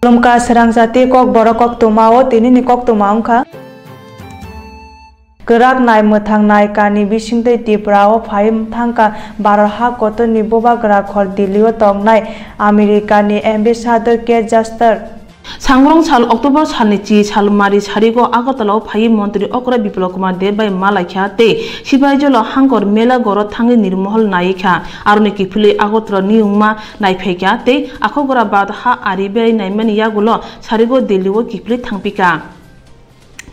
Lumka serang jati kok borokok tumao tini ni kok tumaungka. Gerak nai muthang nai kani bisingte tiprao phaim thangka baraha koto ni boba gerak khor dilio tong nai Amerika ni ambassador ke Jaster. Sangrong sal Oktober salni chi salmari sarigo Agartala phayi mantri Okra Biplab Kumar Deb bai malakha te Sibaijolo hangor mela goro thangi nirmohol naikha arone kifule Agartala niungma naiphaikha te akhogora bad ha aribe naimani yagulo sarigo deliwo kifle thangpika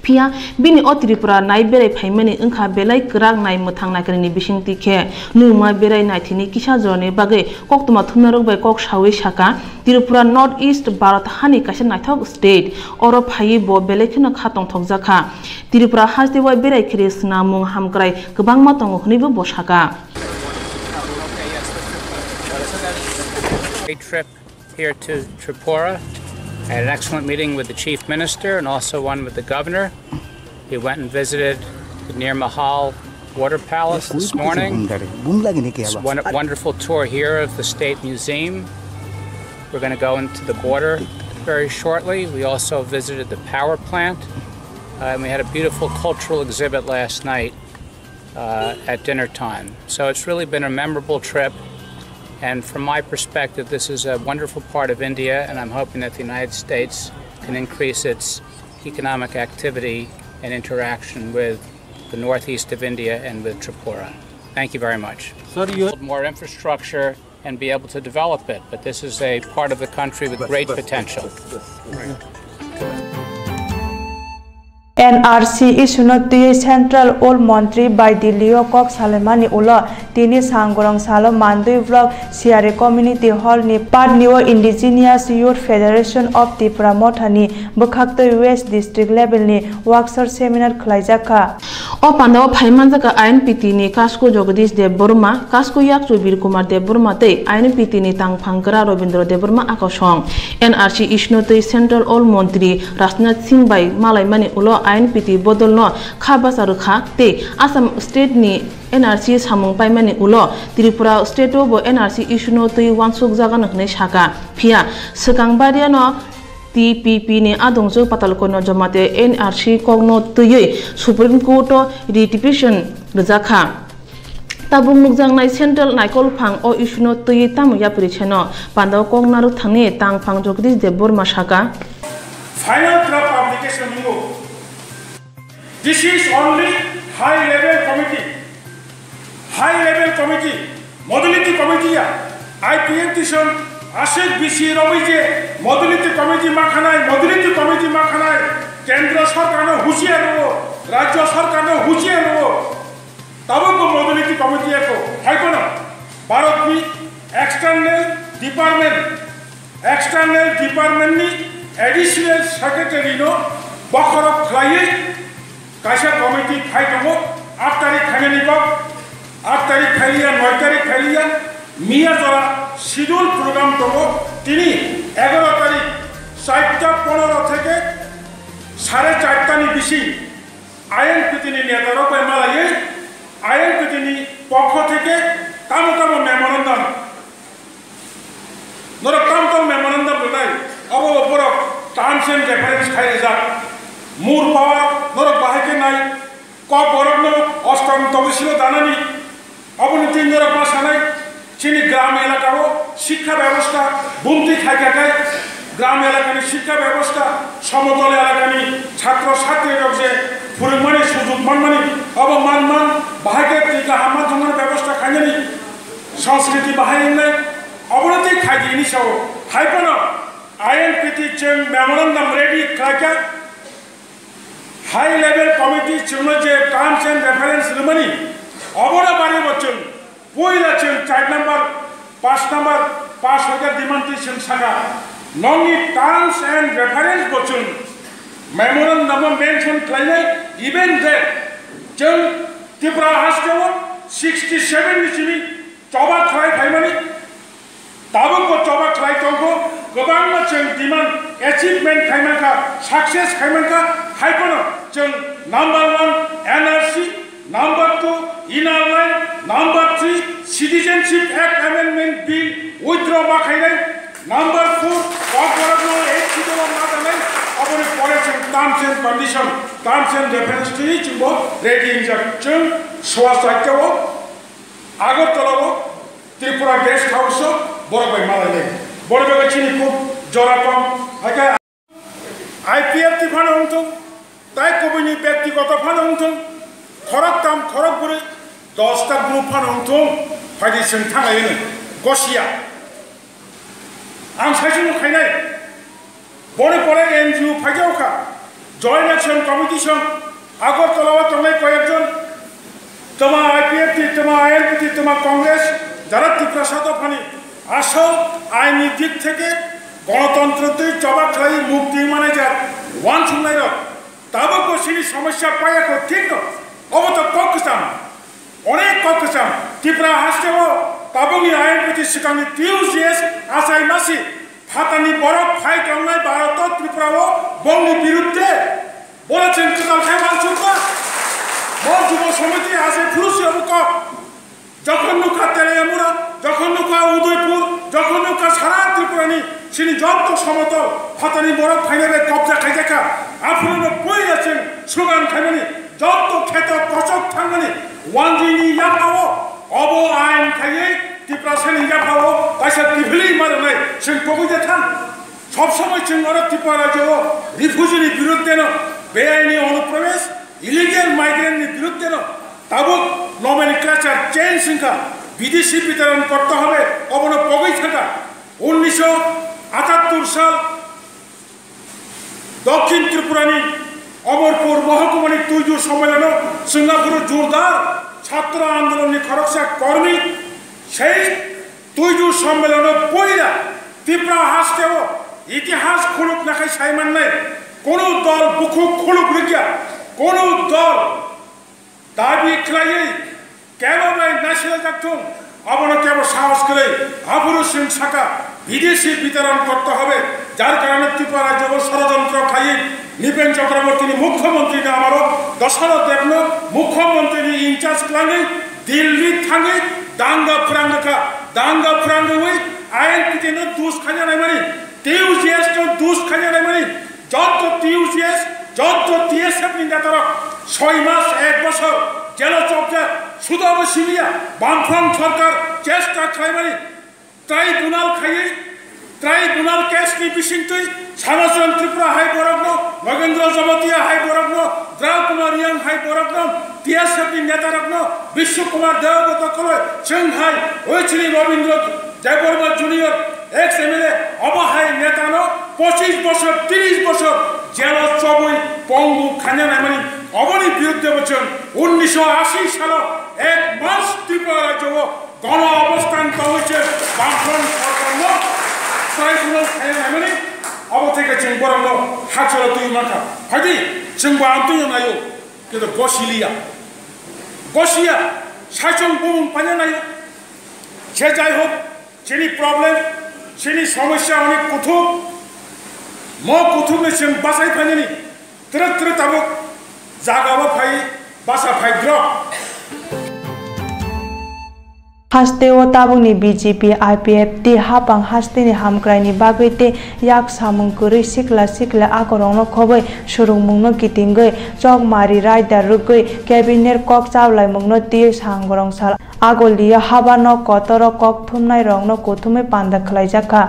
Pia bini o Tripura nai berai phaimani engkha belai krak nai muthang naikani bisingti khe numa berai naithini kisa jorne bagai koktuma thumnarok bai kok sawi saka Tripura North East Bharat hani kaisa naithok state oro phai bo belai kheno khatong thokjaka Tripura hasde bai berai khire snamung hamkrai kwbangma tongo hnibo bosaka A trip here to Tripura. I had an excellent meeting with the Chief Minister and also one with the Governor. He went and visited the Nir Mahal Water Palace this morning. It's a wonderful tour here of the State Museum. We're going to go into the border very shortly. We also visited the power plant. And we had a beautiful cultural exhibit last night at dinner time. So it's really been a memorable trip. And from my perspective, this is a wonderful part of India, and I'm hoping that the United States can increase its economic activity and interaction with the northeast of India and with Tripura. Thank you very much. More infrastructure and be able to develop it, but this is a part of the country with great potential. NRC isunoti Central All Montri by Dilio Kok Salemani Ula Tini Sangorong Salo Mandui Vlog Siare Community Hall ni Part New Indigenous Youth Federation of Tripura Mothani Bukhakto West District level ni workshop seminar khlaijaka O Pandao Phaimanjaka INPT ni Kasko Jagadish Dev Burma Kasko Yakchu Bir Kumar Dev Burma te INPT ni Tangphangkara Robindra Dev Burma akosong NRC isunoti Central All Montri Rajnath Singh bai Malaimani Ulo INPT bodolno khabasa rukha te Assam state ni NRC samung paimani ulo Tripura state bo NRC isuno tui wansuk jaga nakne saka phia sekangbariya no TPP ni adongjo patalko no jamate NRC kogno tui Supreme Court ratification rjakha tabung nukjang nai central naikol phang o isuno tui tamu yapri cheno pandao kognaru thangni tang phang jogdish Dev Burma saka final draft application move. This is only high-level committee, modality committee. IPF tison asik BC robije modality committee makhanai, Kendra sarkar no husiar ho, Rajya sarkar no husiar ho. Tabo ko modality committee ko, hai kono. Bharat ni external department ni additional secretary no bakhorok khlaiye. Kaisa committee khai tongo 8 tarikh khaini ko 8 tarikh khaiya 9 tarikh khaiya miya jora schedule program tongo tini 11 tarikh 4:15 থেকে 4:30 ni bishi INPT ni netaro pai malaye INPT ni পক্ষ থেকে কাম memorandum nora kam memorandum donai abo opor terms and reference khai ja Moor power, norok bahake nai, kop borok no, ostam tobisilo danani, aboni tin norok basanai, chini gram elakaro, শিক্ষা ব্যবস্থা, bumti khai gram elakani শিক্ষা ব্যবস্থা, সমতল elakani, ছাত্র ছাত্রী রকজে, ফুরুমানি সুযোগ মানমানি, abo man bahake tika hamad ধরনের ব্যবস্থা খাইনি, সংস্কৃতি বাহাই নাই, abonati khai dini sao, haipano, INPT chen memorandum ready khai high-level committee chunno je terms and reference lumani obora bari bochun poila chun 4 number 5 number 5 hogar dimanti chun saka nongi terms and reference bochun memorandum mention klainai even that chun Tripura hastewo 67 nichini choba khlai phaimani tabung ko choba khlai tongko gobang chun demand achievement khaimaka success khaimaka haikono chun number 1 NRC number 2 inner line number 3 citizenship act amendment bill withdraw ba khainai number 4 corporate law 8 terms and condition, terms and reference to each book, ready injunction, Swastakao, Agotalo, Tripura Guest House, Borobay Malay, Borobay Chiniku, Jorapam, IPF Tifanontum, Taikobini Betikoto Panontum, Korakam, Korakuri, Dosta Group Panontum, Padison Tamayan, Gosia. I'm saying, Bore NGO Pajauka, Joint Action Competition, Agotala, Tome Koyajon, Toma IPFT, Toma ILPT, Toma Congress, Darati Prasado Pani, Asal, I need Dick Ticket, Gonotontrati, Tabakai, Mukti Manager, one to later, Tabako City Samasha Payako Tingo, over the Kokisam, One Kokisam, Tipra Hastevo, Tabuni ILPT Sikani Tuesdays, as I must Hatani Borok, fight on my Barato, Tripravo, Bongi Birute, Boratin Kazal Heman Supa, Montumo Somiti as a Prusia, Jokonuka Teleamura, Jokonuka Udoipur, Jokonuka Sara Tripurani, Sini Jokto Somoto, Hatani Borok, Pinebe Kopta Kajaka, Afro Poyatin, Sugan Kamani, Jokto Keto Kosok Tangani, Wangini Yapao, Obo Ain Kaye. Tiprasen Yapao, I said, Tivili Marame, Senkogutan, Sopsama Chingora Tiparajo, Refugee Biruteno, Bayani on the province, illegal migrant Biruteno, Tabuk, nomenclature, chain sinker, BDC Peter and Portohave, Obono Pogitaka, Unisho, Atatursa, Dokin Tripurani, Omorpur, Mohakumani, Tuju Somalano, Singapore Jurdar, Chatra Androni Koroksa, Kormi. সেই তুইজু সম্মেলন পয়লা তীব্র হাসতেও ইতিহাস খুলুক নাখাই সাইমান নাই কোন দল বুকুক খুলুক রিগিয়া কোন দল দাবি খেলাই কেবল ন্যাশনাল ডাক্তার আবনো কেবল সাহস করে আবুরু সিং শাখা বিদেশি বিতরণ করতে হবে যার কারণে ত্রিপুরা রাজ্য ষড়যন্ত্র খাই নিপেন চক্রবর্তী মুখ্যমন্ত্রী আমারও দশরথ দেবন মুখ্যমন্ত্রী ইনচার্জ ক্লাঙ্গে দিল্লি থাঙ্গে Danga Franga way, I am putting a dos Kanyana money. Teus to dos Kanyana money. Joto Teus, Joto Ts happening that are Soimas, Edwasser, Jealous Object, Sudava Silia, Bamfam Torkar, Chester Climate, Tribunal Kaye, Tribunal Casky Fishing Tree, Samason Tripura High Boragno, Magendra Zamatia High Boragno, Drakumarian High Boragno, Ts happening that are Bishukumar Devotokolo, Shanghai, Ochili Robindra, Deborah Junior, ex-MLA, Abahai Netano, Pochis Bosher, Tiris Bosher, Jealous Choboy, Pongu, Kanyanamani, Obani Buddhavachan, Unisho Ashi Shala, এক মাস ত্রিপুরা রাজ্য গণ অবস্থান করেছে বামফ্রন্ট সরকার tribunal খাইনামানি অবথেকে চিংবরঙ্গ হাচল তুই মাথা হাদি চিংবা আন্তুই নাইও কিন্তু গসিয়া শাসন বুম পানে নাই সে যাই হোক চিনি প্রবলেম চিনি সমস্যা অনেক কুথুম কুথুমে চিং বাসাই ফাইনি ত্রে তাবক জাগাবো ফাই বাসা ফাইদ্র Hasteo tabungni BJP IPF ti hapang hasteni hamkraini bagwite yak samung kuri sikla akorongno khoboi surungmungno kitingoi chokmari raidar rugoi cabinet kok chawlai mungno ti sangrong sal agoliya habano kotoro kok thumnai rongno kothumai panda khlaijaka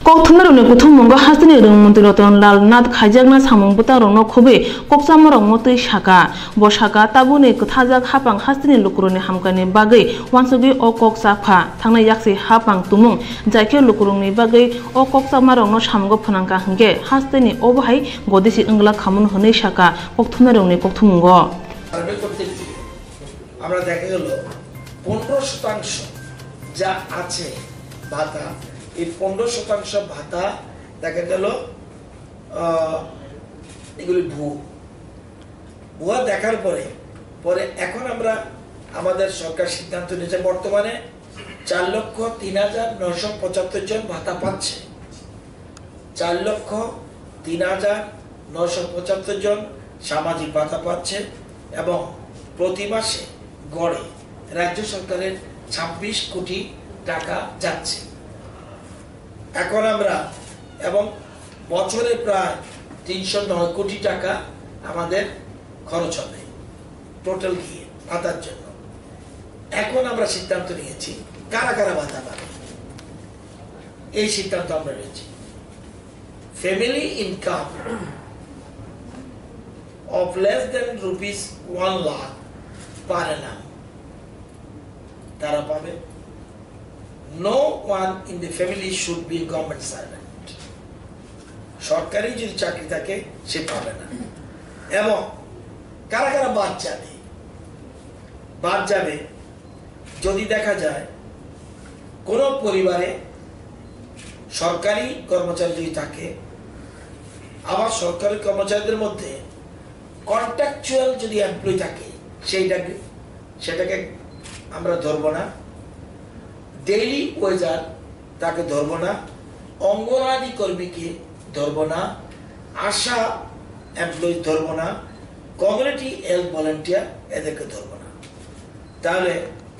Kokthumna kuthum mungo hastini rung mantri Ratan Lal Nath khaijakna samung buta rongno khobe kokchama rongmo tui shaka bo shaka tabuni kuthajak hapang hastini lukuruni hamkani bagai wansugi o kok sakha thangna yakse hapang tumung jaike lukurungni bagai o kokchama rongno samgo phanangka hingge hastini obahai godisi ingla khamun honei shaka kokthumna rongni kokthumungo আমরা দেখা গেল 15% যা আছে ভাতা এই 15% ভাতা দেখা গেল এগুলি ভুয়া দেখার পরে এখন আমরা আমাদের সরকার সিদ্ধান্ত নিয়েছে বর্তমানে 4,03,975 জন ভাতা পাচ্ছে 4,03,975 জন সামাজিক ভাতা পাচ্ছে এবং প্রতি মাসে গড়ে রাজ্য সরকারের 26 কোটি টাকা যাচ্ছে এখন আমরা এবং বছরে প্রায় 309 কোটি টাকা আমাদের খরচ হবে টোটাল গিয়ে ভাতার জন্য। এখন আমরা সিদ্ধান্ত নিয়েছি কারা কারা ভাতা পাবে। এই সিদ্ধান্ত আমরা নিয়েছি family income of less than rupees 1 lakh per annum তারা পাবে। No one in the family should be a government servant, সরকারি যদি চাকরি থাকে সে পাবে না। এবং কারা কারা বাদ যাবে যদি দেখা যায় কোন পরিবারে সরকারি কর্মচারী যদি থাকে, আবার সরকারি কর্মচারীদের মধ্যে কন্ট্রাকচুয়াল যদি এমপ্লয়ি থাকে সেটাকে আমরা ধরব না, ডেইলি ওয়েজার তাকে ধরব না, অঙ্গনওয়াড়ি কর্মীকে ধরব না, আশা এমপ্লয়ি ধরব না, কমিউনিটি হেলথ ভলান্টিয়ার এদেরকে ধরব না। তাহলে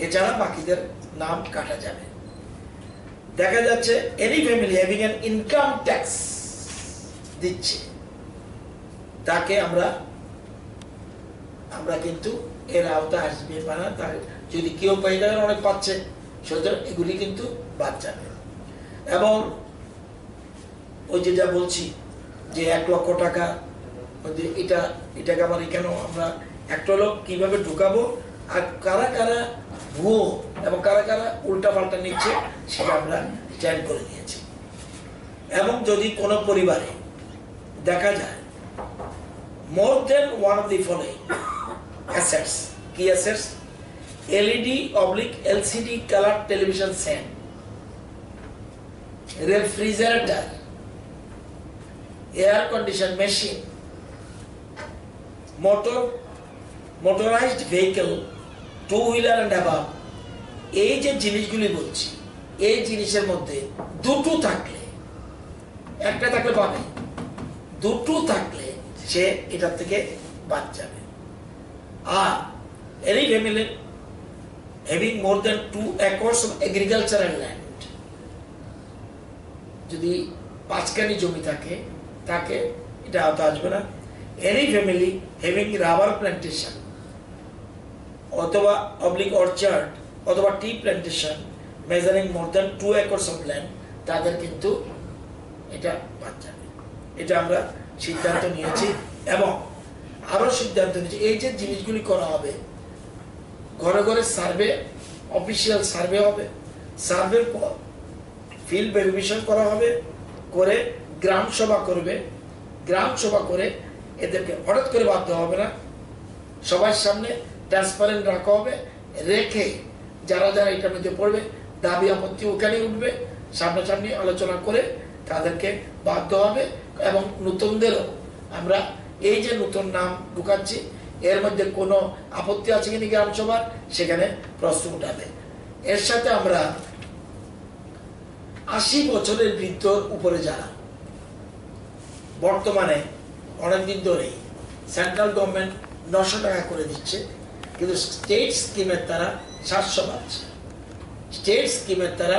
এছাড়া বাকিদের নাম কাটা যাবে। দেখা যাচ্ছে any family having an income tax দিচ্ছে তাকে আমরা কিন্তু এর আওতা আসবে না। তার যদি কেউ পাই থাকে অনেক পাচ্ছে, সুতরাং এগুলি কিন্তু বাদ যাবে। এবং ওই যেটা বলছি যে 1 লক্ষ টাকা এটাকে আমার এখানে আমরা একটা লোক কিভাবে ঢুকাবো আর কারা কারা ভুয়ো এবং কারা কারা উল্টা পাল্টা নিচ্ছে সেটা আমরা জয়েন করে দিয়েছি। এবং যদি কোনো পরিবারে দেখা যায় more then one of the following assets, key assets, LED/LCD color television set, refrigerator, air condition machine, motorized vehicle, 2-wheeler and above, এই যে জিনিসগুলি বলছি এই জিনিসের মধ্যে দুটো থাকলে, একটা থাকলে পাবে, দুটো থাকলে সে এটার থেকে বাদ যাবে। আর any family having more than 2 acres of agricultural land, যদি 5 কানি জমি থাকে তাকে এটা আওতা আসবে না। any family having rubber plantation অথবা orchard অথবা tea plantation measuring more than 2 acres of land তাদের কিন্তু এটা বাদ যাবে। এটা আমরা সিদ্ধান্ত নিয়েছি। এবং আরো সিদ্ধান্ত নিয়েছি এই যে জিনিসগুলি করা হবে, ঘরে ঘরে সার্ভে, অফিসিয়াল সার্ভে হবে, সার্ভের পর ফিল্ড ভেরিফিকেশন করা হবে, করে গ্রাম সভা করবে, গ্রাম সভা করে এদেরকে হঠাৎ করে বাদ দেওয়া হবে না, সবার সামনে ট্রান্সপারেন্ট রাখা হবে, রেখে যারা যারা এটার মধ্যে পড়বে দাবি আপত্তি ওখানে উঠবে, সামনাসামনি আলোচনা করে তাদেরকে বাদ দেওয়া হবে। এবং নতুনদেরও আমরা এই যে নতুন নাম ঢুকাচ্ছি এর মধ্যে কোনো আপত্তি আছে কিনা গ্রাম সভার সেখানে প্রশ্ন উঠাবে। এর সাথে আমরা 80 বছরের বৃদ্ধর উপরে যারা বর্তমানে অনেকদিন ধরেই সেন্ট্রাল গভর্নমেন্ট 900 টাকা করে দিচ্ছে, কিন্তু স্টেট স্কিমের তারা 700 পাচ্ছে, স্টেট স্কিমের তারা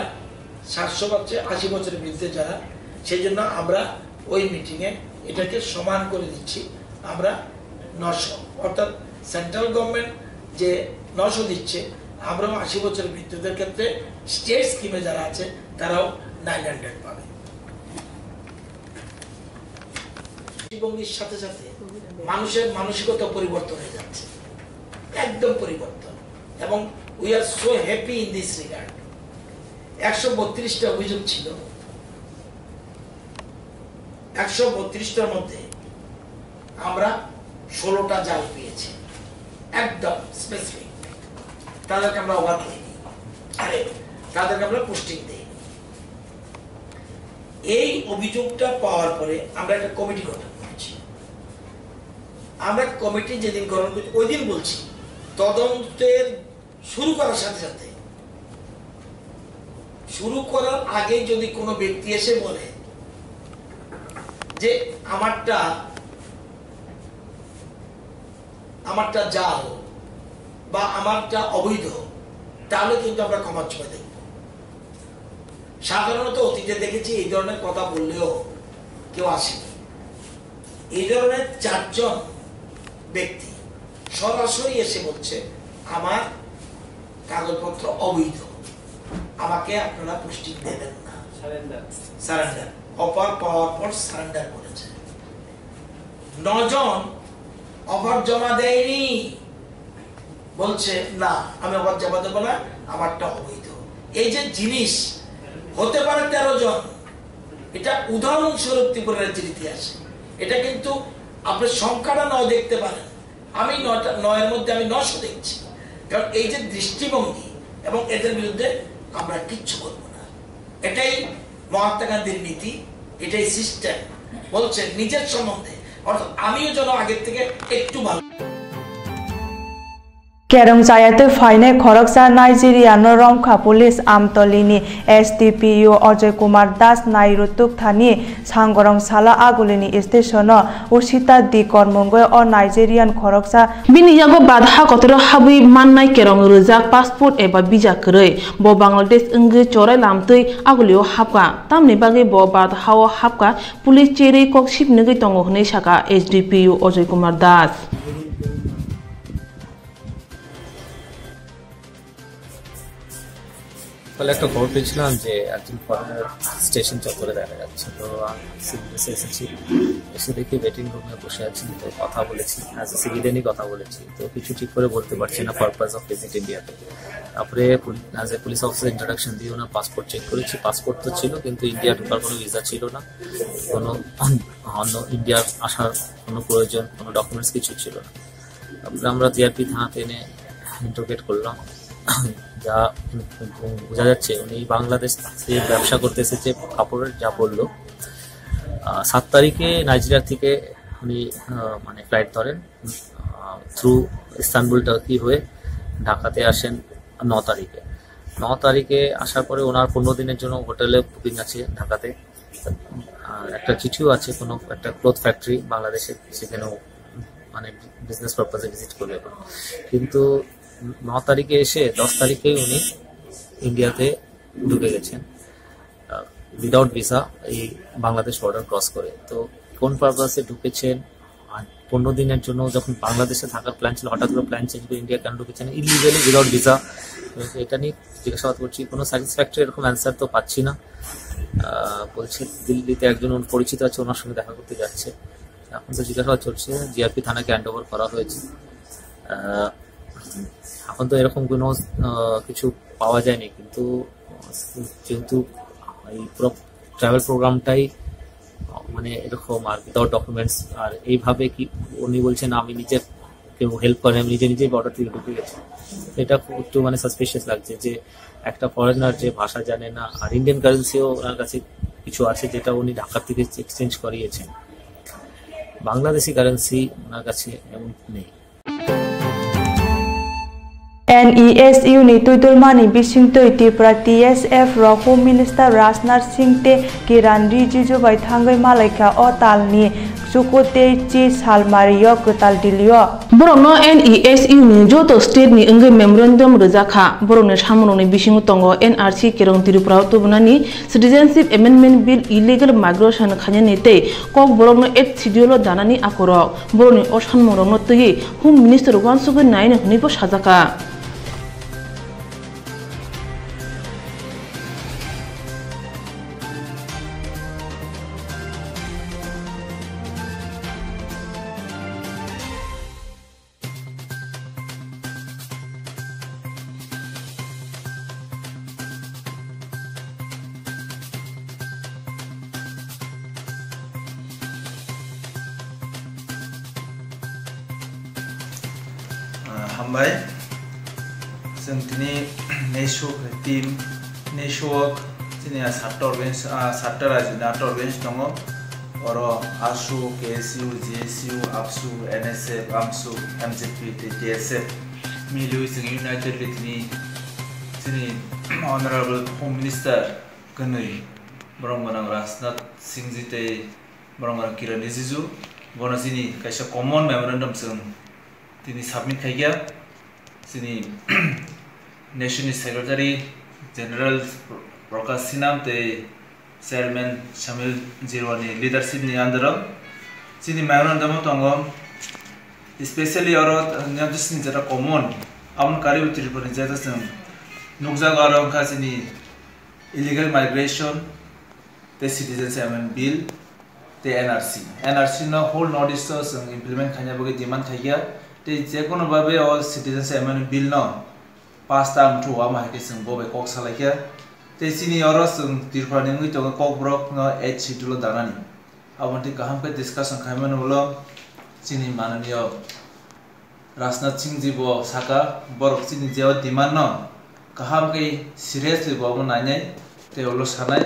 700 পাচ্ছে 80 বছরের বৃদ্ধে যারা। সেই জন্য আমরা ওই মিটিংয়ে এটাকে সমান করে দিচ্ছি, আমরা 900, অর্থাৎ সেন্ট্রাল গভর্নমেন্ট যে 900 দিচ্ছে আমরাও 80 বছরের বৃদ্ধদের ক্ষেত্রে স্টেট স্কিমে যারা আছে তারাও 900 পাবে। দৃষ্টিভঙ্গির সাথে সাথে মানুষের মানসিকতা পরিবর্তন হয়ে যাচ্ছে, একদম পরিবর্তন। এবং we are so happy in this regard. 132টা অভিযোগ ছিল, 132টার মধ্যে আমরা 16টা জাল পেয়েছি, একদম স্পেসিফিক। তাদেরকে আমরা অবাক দিইনি, আরে তাদেরকে আমরা পোস্টিং দিই। এই অভিযোগটা পাওয়ার পরে আমরা একটা কমিটি গঠন করেছি। আমরা কমিটি যেদিন গঠন করছি ওই দিন বলছি তদন্তের শুরু করার সাথে সাথে, শুরু করার আগে যদি কোনো ব্যক্তি এসে বলে যে আমারটা জাল বা আমারটা অবৈধ, তাহলে কিন্তু আমরা ক্ষমার চোখে দেখব। সাধারণত অতীতে দেখেছি এই ধরনের কথা বললেও কেউ আসেনি, এই ধরনের 4 জন ব্যক্তি সরাসরি এসে বলছে আমার কাগজপত্র অবৈধ, আমাকে আপনারা পুষ্টি দেবেন না, সারেন্ডার অফার পাওয়ার পর সারেন্ডার করেছে। 9 জন অফার জমা দেয়নি, বলছে না আমি অফার জমা দেবো না, আমারটা অবৈধ। এই যে জিনিস হতে পারে 13 জন, এটা উদাহরণস্বরূপ ত্রিপুরা রাজ্যের ইতিহাসে। এটা কিন্তু আপনি সংখ্যাটা 9 দেখতে পারেন, আমি 9-এর মধ্যে আমি 900 দেখছি। কারণ এই যে দৃষ্টিভঙ্গি এবং এদের বিরুদ্ধে আমরা কিচ্ছু করব না, এটাই মহাত্মা গান্ধীর নীতি, এটাই সিস্টেম। বলছে নিজের সম্বন্ধে, অর্থাৎ আমিও যেন আগের থেকে একটু ভালো। Kerong Jayate Faine Khoroksa Nigeria Romkha Police Amtolini SDPU Ajay Kumar Das Nairutuk Thani Sangorong Sala Agulini Station Usita Di Kormongoy o Nigerian Khoroksa Bini yago badha kotoro habui mannai kerong rujak passport eba bija krei bo Bangladesh engge chorai lamtui agulio hapka tamni bagi bo badha o hapka police cheri kok shipnegi tongo hnei saka SDPU Ajay Kumar Das তাহলে একটা খবর পেয়েছিলাম যে একজন foreigner station চত্বরে দেখা যাচ্ছে, তো সিভিলিয়াসে এসেছি, এসে দেখি ওয়েটিং রুমে বসে আছি, তো কথা বলেছি, অ্যাজ এ সিভিলিয়ানই কথা বলেছি, তো কিছু ঠিক করে বলতে পারছি না পারপাস অফ ভিজিট ইন্ডিয়াতে। তারপরে as a police officer introduction দিয়ে ওনার পাসপোর্ট চেক করেছি, পাসপোর্ট তো ছিল কিন্তু ইন্ডিয়া ঢোকার কোনো ভিসা ছিল না, কোনো অন্য ইন্ডিয়ার আসার কোনো প্রয়োজন, কোনো ডকুমেন্টস কিছু ছিল না। তারপরে আমরা জিআরপি থানাতে এনে ইন্টারোগেট করলাম, যা বোঝা যাচ্ছে উনি বাংলাদেশ থেকে ব্যবসা করতে এসেছে কাপড়ের, যা বললো। 7 তারিখে নাইজেরিয়া থেকে উনি মানে ফ্লাইট ধরেন থ্রু ইস্তানবুল টার্কি হয়ে ঢাকাতে আসেন 9 তারিখে। 9 তারিখে আসার পরে ওনার 15 দিনের জন্য হোটেলে বুকিং আছে ঢাকাতে, একটা চিঠিও আছে কোনো একটা ক্লথ ফ্যাক্টরি বাংলাদেশে, সেখানেও মানে বিজনেস পারপাসে ভিজিট করবে। কিন্তু 9 তারিখে এসে 10 তারিখেই উনি ইন্ডিয়াতে ঢুকে গেছেন উইদাউট ভিসা, এই বাংলাদেশ বর্ডার ক্রস করে। তো কোন পারপাসে ঢুকেছেন, আর 15 দিনের জন্য যখন বাংলাদেশে থাকার প্ল্যান ছিল, হঠাৎ করে প্ল্যান চেঞ্জ করে ইন্ডিয়া কেন ঢুকেছেন ইলিগালি উইদাউট ভিসা, এটা নিয়ে জিজ্ঞাসাবাদ করছি। কোনো স্যাটিসফ্যাক্টরি এরকম অ্যান্সার তো পাচ্ছি না। বলছে দিল্লিতে একজন পরিচিত আছে, ওনার সঙ্গে দেখা করতে যাচ্ছে। এখন তো জিজ্ঞাসাবাদ চলছে, জিআরপি থানাকে হ্যান্ড ওভার করা হয়েছে। এখন তো এরকম কোনো কিছু পাওয়া যায়নি, কিন্তু যেহেতু এই পুরো ট্রাভেল প্রোগ্রামটাই মানে এরকম আর উইদাউট ডকুমেন্টস, আর এইভাবে কি উনি বলছেন আমি নিজে কেউ হেল্প করে, আমি নিজেই বর্ডার থেকে ঢুকে গেছি, এটা একটু মানে সাসপিশিয়াস লাগছে যে একটা ফরেনার যে ভাষা জানে না, আর ইন্ডিয়ান কারেন্সিও ওনার কাছে কিছু আছে যেটা উনি ঢাকা থেকে এক্সচেঞ্জ করিয়েছেন, বাংলাদেশি কারেন্সি ওনার কাছে এমন নেই। NESU ni tuitulmani bisingtoi Tripura TSF ro Home Minister Rajnath Singh te Kiran Rijiju bai thangai malaika o talni sukote chi salmario kotal dilio borokno NESU ni joto state ni engai memorandum rojaka borokni samroni bisingo tongo NRC kerong Tripura tubunani Citizenship Amendment Bill illegal migration khanyani te kok borokno 8 schedule danani akorok borokni osanmorokno tui Home Minister wansugo naine hnibo sajaka Hambai, जों दिनै team नेशवर्क दिनै 7टा रायजोनि 8टा bench दङ और आसु KSU GSU ABSU NSF AMSU MJP TSF मिलु जों united लिटनि दिनै ऑनरेबल होम मिनिस्टर गनै ब्रह्मनां राजनाथ सिंह जी ते ब्रह्मनां किरण रिजिजु गनसिनि कायसा कमन मेमोरेंडम जों दिनै सबमिट खायगया दिनै national secretary general Prakash Sinha ते चेयरमैन शमिल जिरवानी लीडरशिप नि अंदर sini mayroon demo tongo especially orot nyadusni jeta common amon kari utiriponi jeta sem nukja garong kha sini illegal migration the citizens amendment bill the NRC no whole notice so implement khanya boge demand thaiya te je kono babe all citizens amendment bill no pass tam thu ama hake sing bobe kok salaiya te sini oros tirpani ngui to kok brok no h tulo danani abonti kaham pe discussion khaiman ulo sini mananiyo Rajnath Singh ji bo saka borok sini je demand no kaham ke seriously bo nai te ulo sanai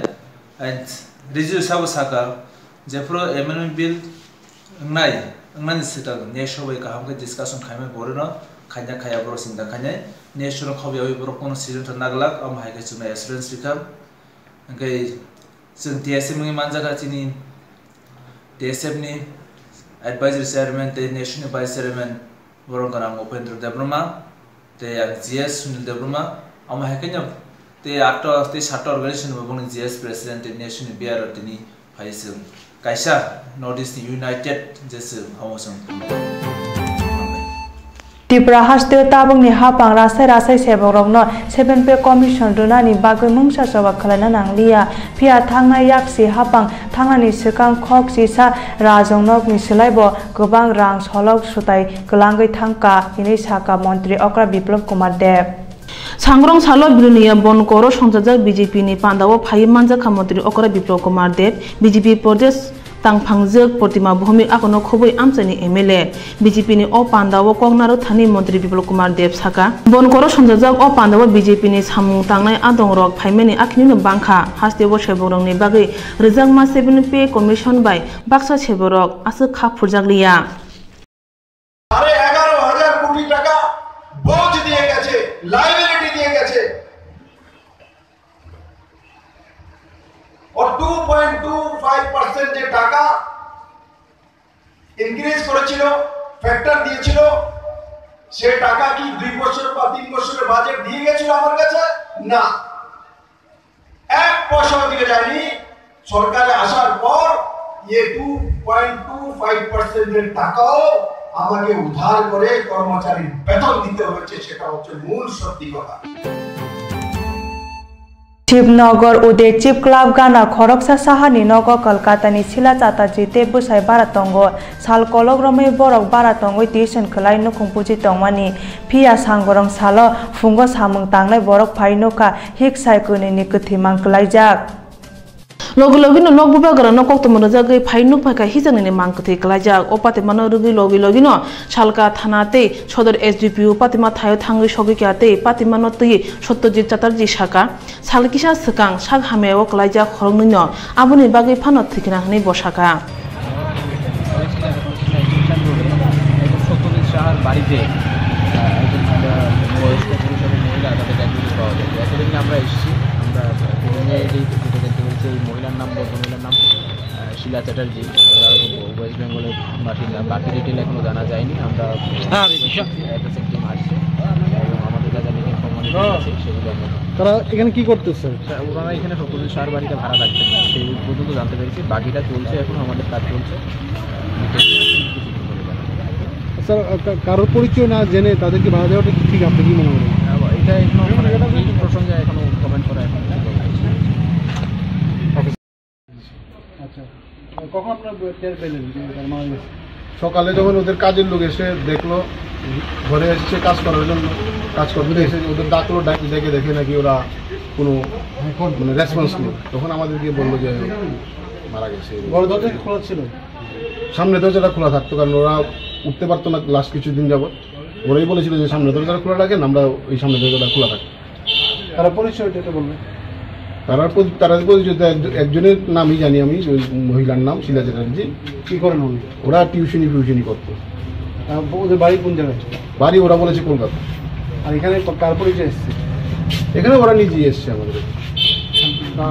and review sabo saka jefro amendment bill nai ngani sita nesho bai kaham ke discussion khaime borno khanya khaya boro sinda khanya nesho no khobi oi boro kono season ta naglak am hai ke chuna assurance rikam ngai sung tsm ngi manja ka chini tsm ni advisory chairman te national vice chairman borong kana Upendra Debroma te gs Sunil Debroma am hai ke nyam te ato te sata organization bong gs president national biar tini haisum kaisa notice united jesu hawasam Tripura Hasdeo tabung ni hapang rasai seborok no 7 pay commission runa ni bagoi mungsa sawa khalana nanglia phia thangna yaksi hapang thangani sekang khok sisa rajong nok ni selaibo gobang rang solok sutai kelangai thangka ini saka mantri Okra Biplop Kumar Dev Sangrong Salo Biruniya Bonkoro Songjajak BJP ni Pandawo Phai Manja Khamantri Okra Biplop Kumar Dev BJP Pradesh Tangpangjak Protima Bhumik akono khoboi amchani MLA BJP ni o Pandawo Kongnaro Thani Mantri Biplop Kumar Dev saka Bonkoro Songjajak o Pandawo BJP ni samung tangnai adongrok phaimani akhini bangkha Hasdeo seborong ni bagai rijangma 7 pay commission by Baksa seborok asuk kha phurjakliya আরে 11,000 কোটি টাকা বোঝ দিয়ে গেছে liability দিয়ে গেছে और 2.25% যে টাকা ইনক্রিজ করেছিল ফ্যাক্টর দিয়েছিল সে টাকা কি 2 বছর বা 3 বছরের বাজেট দিয়ে গেছিল আমার কাছে না এক পয়সাও দিয়ে যায়নি সরকারে আসার পর ये 2.25% এর টাকাও আমাকে উদ্ধার করে কর্মচারী বেতন দিতে হচ্ছে সেটা হচ্ছে মূল সত্যি কথা Shivnagar Uday Chief Club Gana Khoroksa Sahani Nogo Kolkata ni Sila Chata Jite Busai Baratongo Sal Kologrome Borok Baratongo Tuition Khlai no Khungpuji Tongmani Phia Sangorong Salo Fungo Samung Tangnai Borok Phainoka Hiksai Kuni ni Kuthimang Klaijak Logi no nokbuba gara no kokto mono jagai phainu phaka hijani ni mangkthi klajak opate mano rugi logi no salka thanate sodor SDPU patima thayo thangi sogi kyate patima no tui Satyajit Chatterjee saka salkisa sekang sak hameo klajak khorongni no aboni bagai phanot thikina hani bosaka Satyajit shahar বাড়িতে বয়স্ক পুরুষ এবং মহিলা তাদের diagnosis পাওয়া যায় এতদিন আমরা এসেছি আমরা এই মহিলার নাম মহিলার নাম শিলা চ্যাটার্জি ওয়েস্ট বেঙ্গলের বাসিন্দা বাকি ডিটেল এখনো জানা যায়নি আমরা অ্যাড্রেসের টিম আসছে এবং আমাদের যা যা লিখিত ফর্মালিটি আছে সেগুলো তারা এখানে কি করতেছে ওনারা এখানে সকলের সার বাড়িতে ভাড়া রাখছেন সেই পর্যন্ত জানতে পেরেছি বাকিটা চলছে এখন আমাদের কাজ চলছে স্যার কারোর পরিচয় না জেনে তাদেরকে ভাড়া দেওয়াটা ঠিক আপনি কি মনে করেন এটা এখনো এই প্রসঙ্গে এখনো কমেন্ট করা এখন আচ্ছা কখন আপনারা টের পেলেন যে তার মারা গেছে সকালে যখন ওদের কাজের লোক এসে দেখলো ঘরে এসেছে কাজ করার জন্য কাজ করতে এসে ওদের ডাকলো ডেকে দেখে নাকি ওরা কোনো মানে রেসপন্স নেই তখন আমাদেরকে বললো যে মারা গেছে বড় দরজা খোলা ছিল সামনে দরজাটা খোলা থাকতো কারণ ওরা উঠতে পারতো না লাস্ট কিছুদিন যাবত ওরাই বলেছিল যে সামনে দরজাটা খোলা রাখেন আমরা ওই সামনে দরজাটা খোলা থাকি তারা পরিচয়টা এটা বলবেন তারা পরিচয় একজনের নামই জানি আমি ওই মহিলার নাম শিলা চ্যাটার্জি কী করেন উনি ওরা টিউশনি করতো ওদের বাড়ি কোন জায়গায় বাড়ি ওরা বলেছে কলকাতা আর এখানে কার পরিচয় এসছে এখানে ওরা নিজেই এসছে আমাদের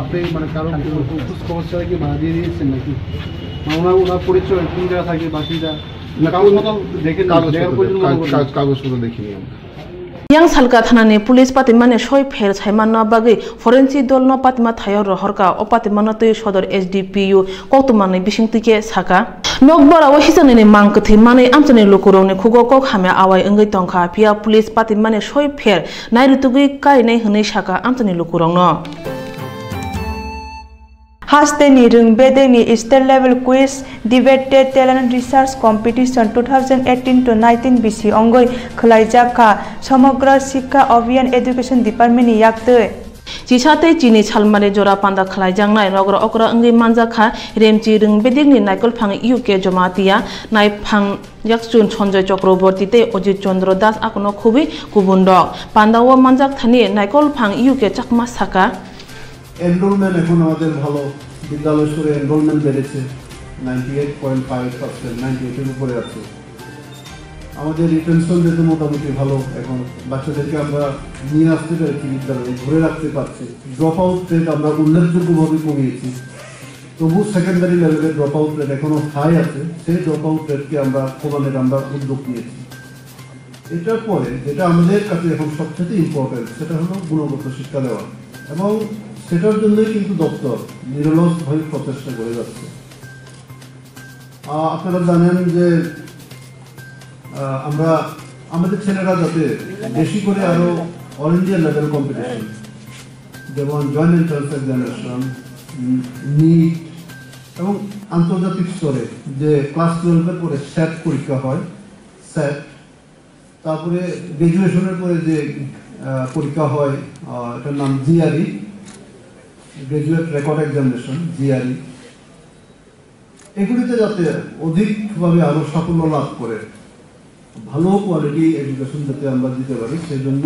আপনি মানে কারো খবর ছাড়া কি ভাড়া দিয়ে দিয়েছেন নাকি ওনার পরিচয় কোন জায়গা থাকে বাকিটা কাগজপত্র দেখে কাগজপত্র দেখিনি আমরা yang salka thanani police patimane soi pher chaimana bagi forensic dol no patima thayor rohorka o patimana tui sodor SDPU koktumani bisingtike saka nokbara o hisanene mangkthi mane amchane lokurone khugo kok hamya awai engai tongkha pia police patimane soi pher nairutugui karinai hwnei saka amchane lokurongno Hasteni Rungbedeni State Level Quiz Debated Talent Research Competition 2018-19 BC Ongoi Khalaijaka Samagra Shikha Abhiyan Education Department ni yaktoi Chisate chini chalmare jora panda khalaijang nai rogra okra angai manjakha remchi Rungbedik ni naikol phang UK jomatia nai phang yakchun Sonjoy Chakraborty te Ojit Chandra Das akono khubi kubundok pandawa manjak thani naikol phang UK chakma saka enrolment এখন আমাদের ভালো বিদ্যালয় স্তরে enrolment বেড়েছে 98.5%, 98 এর উপরে আছে আমাদের রিটেনশন রেট মোটামুটি ভালো এখন বাচ্চাদেরকে আমরা নিয়ে আসতে পারছি বিদ্যালয়ে ধরে রাখতে পারছি ড্রপ আউট রেট আমরা উল্লেখযোগ্যভাবে কমিয়েছি তবু সেকেন্ডারি লেভেলের ড্রপ আউট রেট এখনো হাই আছে সেই ড্রপ আউট রেটকে আমরা কমানোর আমরা উদ্যোগ নিয়েছি এটার পরে যেটা আমাদের কাছে এখন সবচেয়ে ইম্পর্টেন্ট সেটা হলো গুণগত শিক্ষা দেওয়া এবং সেটার জন্যই কিন্তু দপ্তর নিরলসভাবে প্রচেষ্টা করে যাচ্ছে আপনারা জানেন যে আমরা আমাদের ছেলেরা যাতে বেশি করে আরো অল ইন্ডিয়া লেভেল কম্পিটিশন যেমন জয়েন্ট এন্ট্রান্স এক্সামিনেশন নিট এবং আন্তর্জাতিক স্তরে যে ক্লাস 12 এর পরে সেট পরীক্ষা হয় সেট তারপরে গ্রাজুয়েশনের পরে যে পরীক্ষা হয় এটার নাম GRE graduate record examination GRE এগুলিতে যাতে অধিকভাবে আরো সাফল্য লাভ করে ভালো কোয়ালিটি এডুকেশন যাতে আমরা দিতে পারি সেই জন্য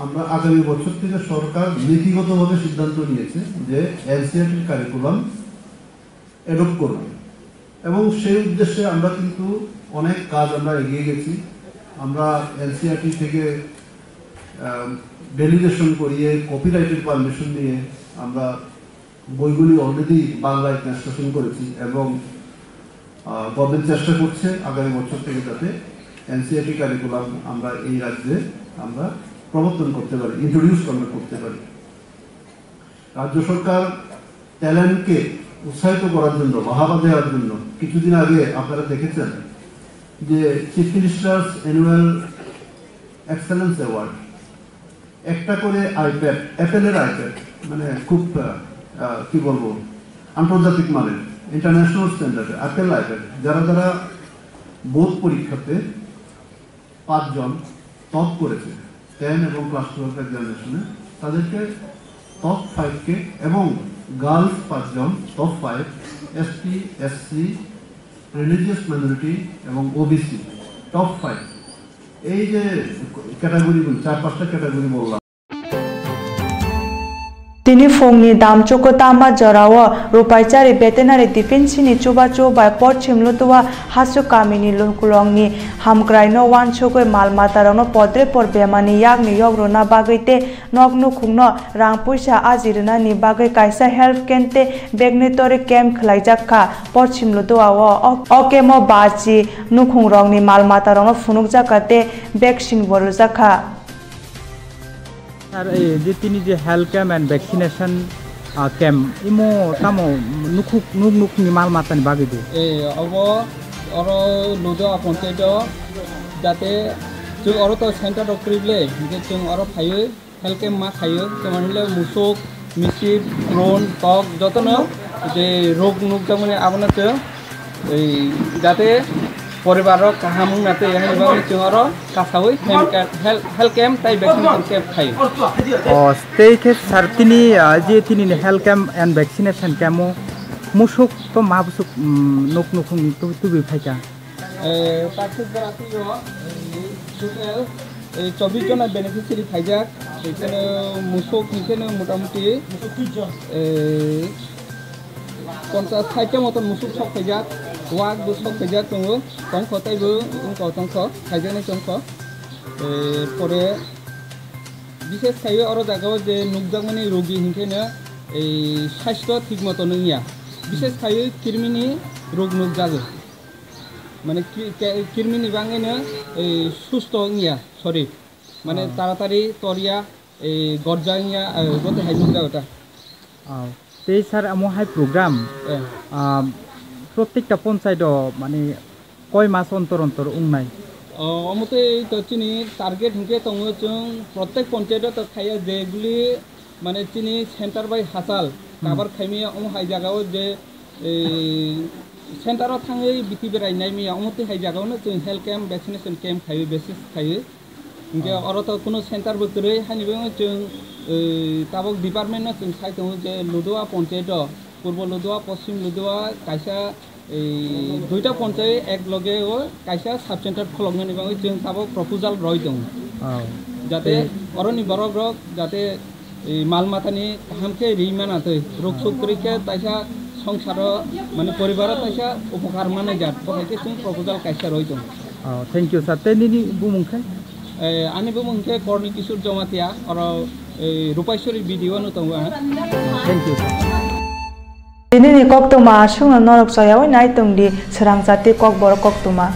আমরা আগামী বছর থেকে সরকার নীতিগতভাবে সিদ্ধান্ত নিয়েছে যে এনসিইআরটির কারিকুলাম অ্যাডপ্ট করবে এবং সেই উদ্দেশ্যে আমরা কিন্তু অনেক কাজ আমরা এগিয়ে গেছি আমরা এনসিইআরটি থেকে ভ্যালিডেশন করিয়ে কপিরাইটের পারমিশন নিয়ে আমরা বইগুলি অলরেডি বাংলায় ট্রান্সলেশন করেছি এবং গভর্নমেন্ট চেষ্টা করছে আগামী বছর থেকে যাতে এনসিইআরটি কারিকুলাম আমরা এই রাজ্যে আমরা প্রবর্তন করতে পারি ইন্ট্রোডিউস করতে পারি রাজ্য সরকার ট্যালেন্টকে উৎসাহিত করার জন্য বাহাবা দেওয়ার জন্য কিছুদিন আগে আপনারা দেখেছেন যে chief ministers annual excellence award একটা করে আইপ্যাড অ্যাপেলের আইপ্যাড মানে খুব কি বলবো আন্তর্জাতিক মানের ইন্টারন্যাশনাল স্ট্যান্ডার্ডে অ্যাপেল আইপ্যাড যারা যারা বোর্ড পরীক্ষাতে 5 জন টপ করেছে 10 এবং ক্লাস 12 এক্সামিনেশনে তাদেরকে টপ 5 কে এবং গার্লস 5 জন top 5 ST SC religious minority এবং ওবিসি টপ 5 এই যে ক্যাটাগরিগুলো 4-5টা ক্যাটাগরি বললাম Tini Fongni Damchoko Tama Jarawa Rupaicari Veterinary Defense ni Chuba Chuba Port Chimlutua Hasu Kamini Lukulongni Hamkraino Wan Chokoi Malmatarano Podre Por Bemani Yagni Yogrona Bagite Nognu Kungno Rangpuisha Azirina ni Bagai Kaisa Health Kente Begnitory Camp Klaijaka Port Chimlutua Okemo Baji Nukungrongni Malmatarano Funukjakate Vaccine Boruzaka আর এই যে তিনি যে health camp and vaccination camp ইমো তামো নুকুক নুক নি মাল মাতানি বাগি দে এ অব অর লুজো পঞ্চায়েত যাতে जों अरो तो सेंटर डक्टरले जे जों अरो फायो हेल्थ कैम्प मा खायो तमानले मुसुक मिसि ब्रोन टक जतनो जे रोग नुक जमने आबनाते এই যাতে পরিবারক কাহাম নাতে এখানে বাকি চুঙারো কাসাউই হেলথ ক্যাম্প তাই ভ্যাকসিনেশন ক্যাম্প খাই স্টেই কে সারতিনি যে তিনি health camp and vaccination camp মুসুক তো মাবসুক নুক নুকুং তুবি ফাইকা পার্টিসিপেন্ট টোটাল 24 জন বেনিফিশিয়ারি ফাইজাক এখানে মুসুক নিকেনে মোটামুটি 50-60 মতন মুসুক সব ফাইজাক ওয়াক দুসক ফাইজাক দङ টংখ তাইবো টংখ ফাইজানি টংখ পরে বিশেষ খাইও আরো জায়গাও যে নুকজাকমানি রোগী হিংখেনে এই স্বাস্থ্য ঠিক মতো নইয়া বিশেষ খাইও কিরমিনি রোগ নুকজাগো মানে কিরমিনি বাঙেনে এই সুস্থ ইয়া শরীর মানে তাড়াতাড়ি তরিয়া এই গরজাইয়া গতে হাইনুদা ওটা এই স্যার আমহাই প্রোগ্রাম প্রত্যেকটা পঞ্চায়েত মানে কয় মাস অন্তর অন্তর উংনাই অমতে তো চিনি টার্গেট হিংকে দङ जों প্রত্যেক পঞ্চায়েত খাইয়া যেগুলি মানে চিনি সেন্টার বাই হাসাল কাবার খাইমিয়া আমহাই জায়গাও যে सेन्टाराव थाङै बिथि बेरायनाय मिया अमते हाय जागावनो जों हेल्थ कैम्प वैक्सीनेशन कैम्प खायो बेसिस खायो इनके अरत कुनो सेन्टार बकरै हानिबो जों ताबक डिपार्टमेन्ट जों साइटो जे लुदुवा पञ्चायत पूर्व लुदुवा पश्चिम लुदुवा कायसा दुईटा पञ्चायत एक लगे ओ कायसा सब सेन्टार खलंगनि बाङै जों ताबक प्रपोजल रय दं जाते अरनि बरग जाते मालमाथानि हामके रिमानातै रोग सोकरिके तायसा संसार माने परिवार तायसा उपकार माने जात बहायके जों प्रपोजल कायसा रय दं थैंक यू सर तेनिनि बुमुंखै आनी बुमुंखै करनि किशोर जमातिया और रुपाइश्वरी भिडियो नु दङ थैंक यू सर दिनै कक्तमा सुंनो नरक सायाव नाय तंगदि सोरां जाति कक बर कक्तमा